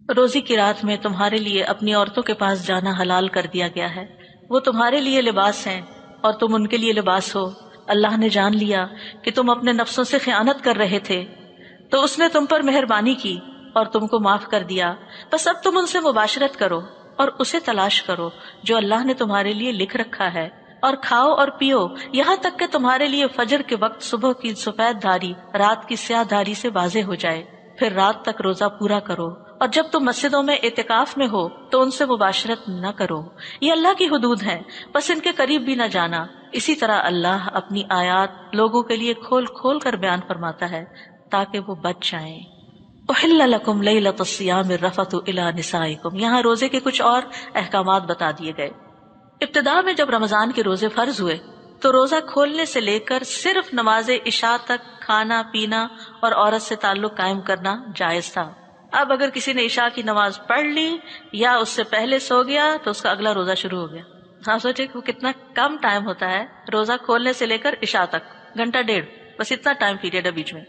روزی کی رات میں تمہارے لیے اپنی عورتوں کے پاس جانا حلال کر دیا گیا ہے، وہ تمہارے لیے لباس ہیں اور تم ان کے لیے لباس ہو۔ اللہ نے جان لیا کہ تم اپنے نفسوں سے خیانت کر رہے تھے، تو اس نے تم پر مہربانی کی اور تم کو معاف کر دیا، بس اب تم ان سے مباشرت کرو اور اسے تلاش کرو جو اللہ نے تمہارے لیے لکھ رکھا ہے، اور کھاؤ اور پیو یہاں تک کہ تمہارے لیے فجر کے وقت صبح کی سفید دھاری رات کی سیاہ دھاری سے واضح ہو جائے، پھر رات تک روزہ پورا کرو، اور جب تم مسجدوں میں اعتکاف میں ہو تو ان سے مباشرت نہ کرو، یہ اللہ کی حدود ہیں، بس ان کے قریب بھی نہ جانا۔ اسی طرح اللہ اپنی آیات لوگوں کے لیے کھول کھول کر بیان فرماتا ہے تاکہ وہ بچ جائیں۔ احل لکم لیلۃ الصیام الرفث الی نسائکم، یہاں روزے کے کچھ اور احکامات بتا دیے گئے۔ ابتدا میں جب رمضان کے روزے فرض ہوئے تو روزہ کھولنے سے لے کر صرف نماز عشاء تک کھانا پینا اور عورت سے تعلق قائم کرنا جائز تھا۔ اب اگر کسی نے عشاء کی نماز پڑھ لی یا اس سے پہلے سو گیا تو اس کا اگلا روزہ شروع ہو گیا۔ ہاں سوچے کہ وہ کتنا کم ٹائم ہوتا ہے، روزہ کھولنے سے لے کر عشاء تک گھنٹہ ڈیڑھ، بس اتنا ٹائم پیریڈ ہے بیچ میں،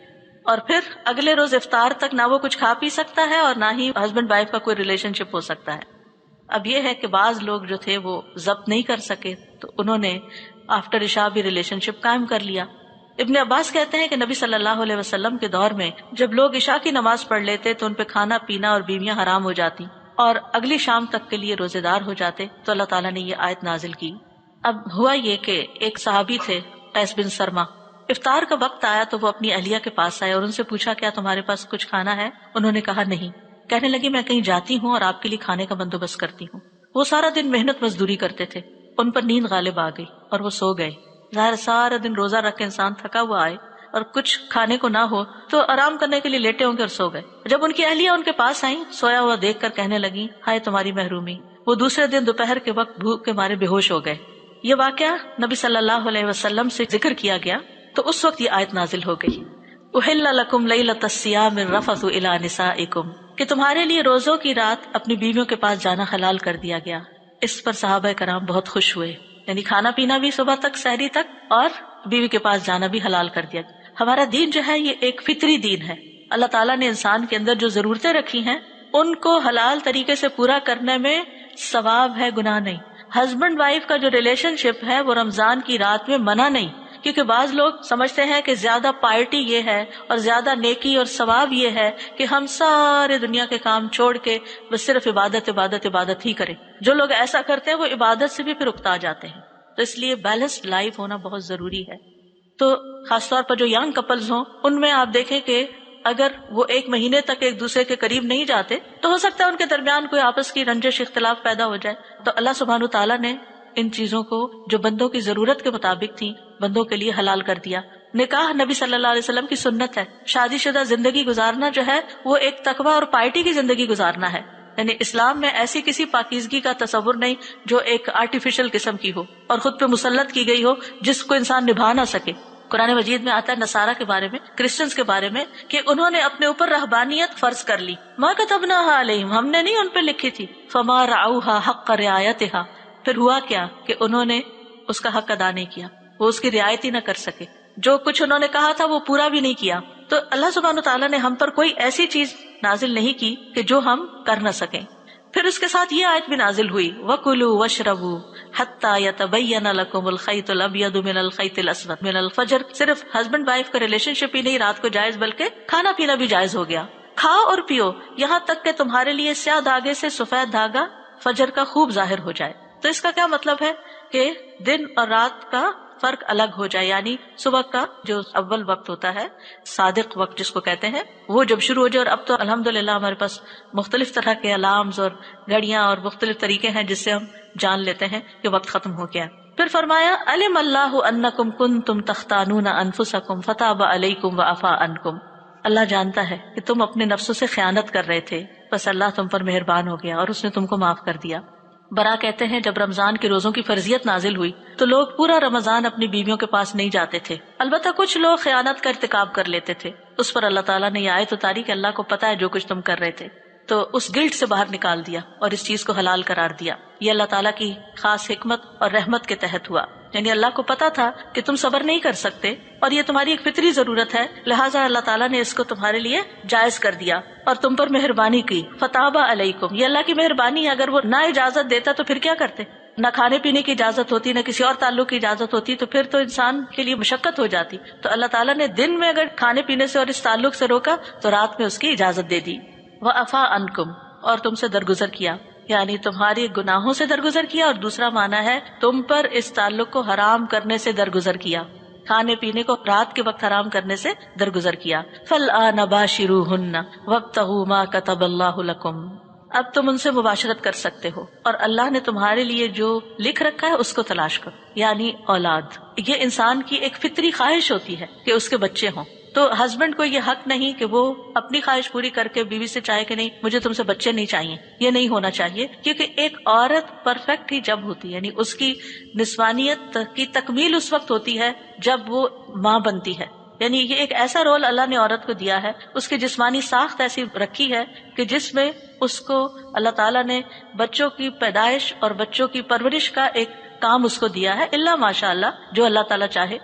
اور پھر اگلے روز افطار تک نہ وہ کچھ کھا پی سکتا ہے اور نہ ہی ہسبینڈ وائف کا کوئی ریلیشن شپ ہو سکتا ہے۔ اب یہ ہے کہ بعض لوگ جو تھے وہ ضبط نہیں کر سکے تو انہوں نے آفٹر عشاء بھی ریلیشن شپ قائم کر لیا۔ ابن عباس کہتے ہیں کہ نبی صلی اللہ علیہ وسلم کے دور میں جب لوگ عشاء کی نماز پڑھ لیتے تو ان پہ کھانا پینا اور بیویاں حرام ہو جاتی اور اگلی شام تک کے لیے روزے دار ہو جاتے، تو اللہ تعالیٰ نے یہ آیت نازل کی۔ اب ہوا یہ کہ ایک صحابی تھے قیس بن سرما، افطار کا وقت آیا تو وہ اپنی اہلیہ کے پاس آئے اور ان سے پوچھا کیا تمہارے پاس کچھ کھانا ہے؟ انہوں نے کہا نہیں۔ کہنے لگی میں کہیں جاتی ہوں اور آپ کے لیے کھانے کا بندوبست کرتی ہوں۔ وہ سارا دن محنت مزدوری کرتے تھے، ان پر نیند غالب آ گئی اور وہ سو گئے۔ ظاہر سارا دن روزہ رکھ کے انسان تھکا ہوا آئے اور کچھ کھانے کو نہ ہو تو آرام کرنے کے لیے لیٹے ہوں گے اور سو گئے۔ جب ان کی اہلیہ ان کے پاس آئیں، سویا ہوا دیکھ کر کہنے لگی ہائے تمہاری محرومی۔ وہ دوسرے دن دوپہر کے وقت بھوک کے مارے بے ہوش ہو گئے۔ یہ واقعہ نبی صلی اللہ علیہ وسلم سے ذکر کیا گیا تو اس وقت یہ آیت نازل ہو گئی، احل لکم لیلۃ الصیام الرفث الی نسائکم، کہ تمہارے لیے روزوں کی رات اپنی بیویوں کے پاس جانا حلال کر دیا گیا۔ اس پر صحابہ کرام بہت خوش ہوئے، یعنی کھانا پینا بھی صبح تک سحری تک اور بیوی کے پاس جانا بھی حلال کر دیا۔ ہمارا دین جو ہے یہ ایک فطری دین ہے، اللہ تعالیٰ نے انسان کے اندر جو ضرورتیں رکھی ہیں ان کو حلال طریقے سے پورا کرنے میں ثواب ہے، گناہ نہیں۔ ہسبینڈ وائف کا جو ریلیشن شپ ہے وہ رمضان کی رات میں منع نہیں، کیونکہ بعض لوگ سمجھتے ہیں کہ زیادہ پائرٹی یہ ہے اور زیادہ نیکی اور ثواب یہ ہے کہ ہم سارے دنیا کے کام چھوڑ کے بس صرف عبادت عبادت عبادت ہی کریں۔ جو لوگ ایسا کرتے ہیں وہ عبادت سے بھی پھر اکتا جاتے ہیں، تو اس لیے بیلنسڈ لائف ہونا بہت ضروری ہے۔ تو خاص طور پر جو ینگ کپلز ہوں ان میں آپ دیکھیں کہ اگر وہ ایک مہینے تک ایک دوسرے کے قریب نہیں جاتے تو ہو سکتا ہے ان کے درمیان کوئی آپس کی رنجش اختلاف پیدا ہو جائے، تو اللہ سبحانہ تعالیٰ نے ان چیزوں کو جو بندوں کی ضرورت کے مطابق تھی بندوں کے لیے حلال کر دیا۔ نکاح نبی صلی اللہ علیہ وسلم کی سنت ہے، شادی شدہ زندگی گزارنا جو ہے وہ ایک تقوی اور پائٹی کی زندگی گزارنا ہے، یعنی اسلام میں ایسی کسی پاکیزگی کا تصور نہیں جو ایک آرٹیفیشل قسم کی ہو اور خود پہ مسلط کی گئی ہو جس کو انسان نبھا نہ سکے۔ قرآن مجید میں آتا ہے نصارہ کے بارے میں، کرسچنز کے بارے میں، کہ انہوں نے اپنے اوپر رہبانیت فرض کر لی، ما کتبناها علیہم، ہم نے نہیں ان پہ لکھی تھی، فما رعوها حق رعایتها، پھر ہوا کیا کہ انہوں نے اس کا حق ادا نہیں کیا، وہ اس کی رعایت ہی نہ کر سکے، جو کچھ انہوں نے کہا تھا وہ پورا بھی نہیں کیا۔ تو اللہ سبحانہ تعالیٰ نے ہم پر کوئی ایسی چیز نازل نہیں کی کہ جو ہم کر نہ سکیں۔ پھر اس کے ساتھ یہ آیت بھی نازل ہوئی، وَكُلُوا وَاشْرَبُوا حَتَّى يَتَبَيَّنَ لَكُمُ الْخَيْطُ الْأَبْيَضُ مِنَ الْخَيْطِ الْأَسْوَدِ مِنَ الْفَجْرِ۔ صرف ہسبینڈ وائف کا ریلیشن شپ ہی نہیں رات کو جائز بلکہ کھانا پینا بھی جائز ہو گیا۔ کھاؤ اور پیو یہاں تک کہ تمہارے لیے سیاہ دھاگے سے سفید دھاگا فجر کا خوب ظاہر ہو جائے۔ تو اس کا کیا مطلب ہے کہ دن اور رات کا فرق الگ ہو جائے، یعنی صبح کا جو اول وقت ہوتا ہے صادق وقت جس کو کہتے ہیں وہ جب شروع ہو جائے، اور اب تو الحمدللہ ہمارے پاس مختلف طرح کے الارمز اور گھڑیاں اور مختلف طریقے ہیں جس سے ہم جان لیتے ہیں کہ وقت ختم ہو گیا۔ پھر فرمایا علم اللہ انکم کنتم تختانون انفسکم فتاب علیکم وعفا عنکم، اللہ جانتا ہے کہ تم اپنے نفسوں سے خیانت کر رہے تھے، بس اللہ تم پر مہربان ہو گیا اور اس نے تم کو معاف کر دیا۔ برا کہتے ہیں جب رمضان کے روزوں کی فرضیت نازل ہوئی تو لوگ پورا رمضان اپنی بیویوں کے پاس نہیں جاتے تھے، البتہ کچھ لوگ خیانت کا ارتکاب کر لیتے تھے، اس پر اللہ تعالیٰ نے یہ آیت اتاری کہ اللہ کو پتا ہے جو کچھ تم کر رہے تھے، تو اس گلٹ سے باہر نکال دیا اور اس چیز کو حلال قرار دیا۔ یہ اللہ تعالیٰ کی خاص حکمت اور رحمت کے تحت ہوا۔ یعنی اللہ کو پتا تھا کہ تم صبر نہیں کر سکتے اور یہ تمہاری ایک فطری ضرورت ہے، لہٰذا اللہ تعالیٰ نے اس کو تمہارے لیے جائز کر دیا اور تم پر مہربانی کی. فتاب علیکم، یہ اللہ کی مہربانی ہے. اگر وہ نہ اجازت دیتا تو پھر کیا کرتے؟ نہ کھانے پینے کی اجازت ہوتی، نہ کسی اور تعلق کی اجازت ہوتی، تو پھر تو انسان کے لیے مشقت ہو جاتی. تو اللہ تعالیٰ نے دن میں اگر کھانے پینے سے اور اس تعلق سے روکا تو رات میں اس کی اجازت دے دی. وعفا عنکم، اور تم سے درگزر کیا، یعنی تمہاری گناہوں سے درگزر کیا. اور دوسرا معنی ہے تم پر اس تعلق کو حرام کرنے سے درگزر کیا، کھانے پینے کو رات کے وقت حرام کرنے سے درگزر کیا. فالآن باشروہن وابتغوا ما کتب اللہ لکم، اب تم ان سے مباشرت کر سکتے ہو اور اللہ نے تمہارے لیے جو لکھ رکھا ہے اس کو تلاش کرو، یعنی اولاد. یہ انسان کی ایک فطری خواہش ہوتی ہے کہ اس کے بچے ہوں. تو ہسبینڈ کو یہ حق نہیں کہ وہ اپنی خواہش پوری کر کے بیوی سے چاہے کہ نہیں مجھے تم سے بچے نہیں چاہیے. یہ نہیں ہونا چاہیے، کیونکہ ایک عورت پرفیکٹ ہی جب ہوتی ہے، یعنی اس کی نسوانیت کی تکمیل اس وقت ہوتی ہے جب وہ ماں بنتی ہے. یعنی یہ ایک ایسا رول اللہ نے عورت کو دیا ہے، اس کی جسمانی ساخت ایسی رکھی ہے کہ جس میں اس کو اللہ تعالیٰ نے بچوں کی پیدائش اور بچوں کی پرورش کا ایک کام اس کو دیا ہے، الا ماشاء اللہ جو اللہ تعالیٰ چاہے.